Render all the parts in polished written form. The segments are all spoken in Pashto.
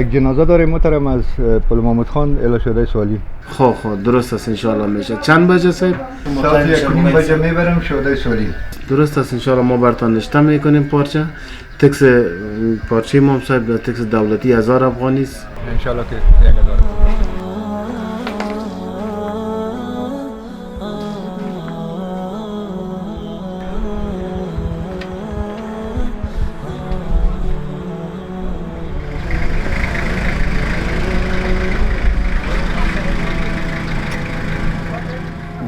یک جنازه داریم محترم از پل محمود خان الی شهدای سالی. خب درست است انشالله میشه. چند بجه صاحب؟ ساعت 1:30 بجه میبرم شهدای سالی. درست است انشالله ما برتان نشته میکنیم پارچه. تکس پارچه امام صاحب تکس دولتی 1000 افغانی است. انشالله که 1000.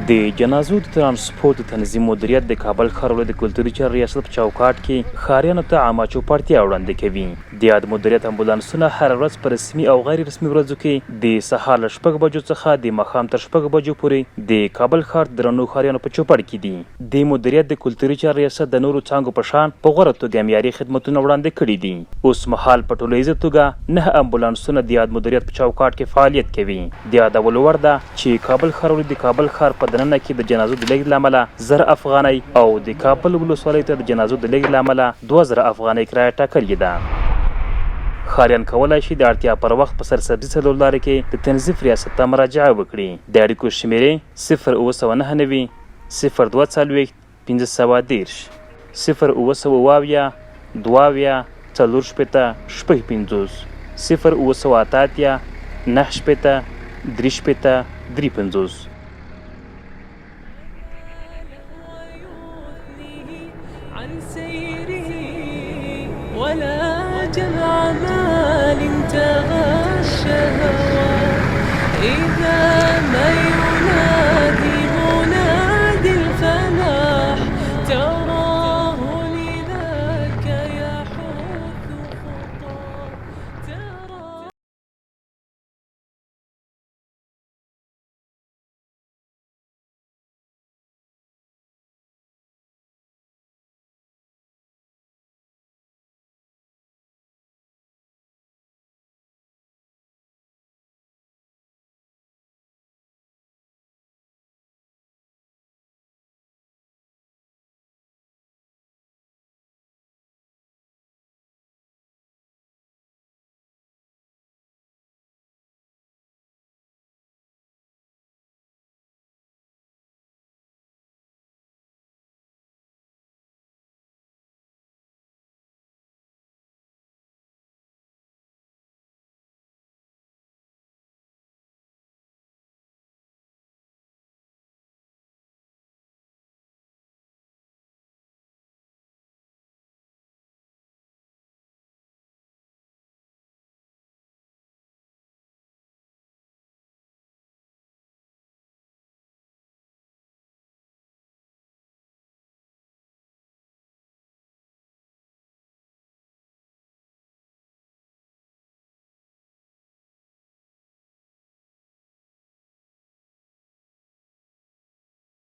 د جنازو د ترانسپورت تنظیم مدیریت د کابل ښار ولایت د کلتوري چارو ریاست په چوکاټ کې ښاریانو ته عامه چوپړتیا وړاندې کوي. د یاد مدیریت امبولانسونه هره ورځ په رسمي او غیر رسمي ورځو کې د سهار له 6 بجو څخه د ماښام تر 6 بجو پورې د کابل ښار درنو ښاریانو په چوپړ کې دي. د مدیریت د کلتوري چارو ریاست د نورو څانګو په شان په غوره توګه معیاري خدمتونه وړاندې کړي دي. اوس مهال په ټولیزه توګه 9 امبولانسونه د یاد مدیریت په چوکاټ کې فعالیت کوي. د یادولو وړ ده چې کابل ښار ولایت د کابل ښار په دننه کې د جنازو د لېږد له امله 1000 افغانۍ او د کابل ولسوالۍ ته د جنازو د لېږد له امله 2000 افغانۍ کرایه ټاکلې ده. ښاریان کولی شي د اړتیا پر وخت په سرسبزي څلورلارې کې د تنظیف ریاست ته مراجعه وکړي. د اړیکو شمیرې 0999 042 510 0922 450 55 0988 9 53 عن سيره ولا جمع مال تغى الشهوات إذا ما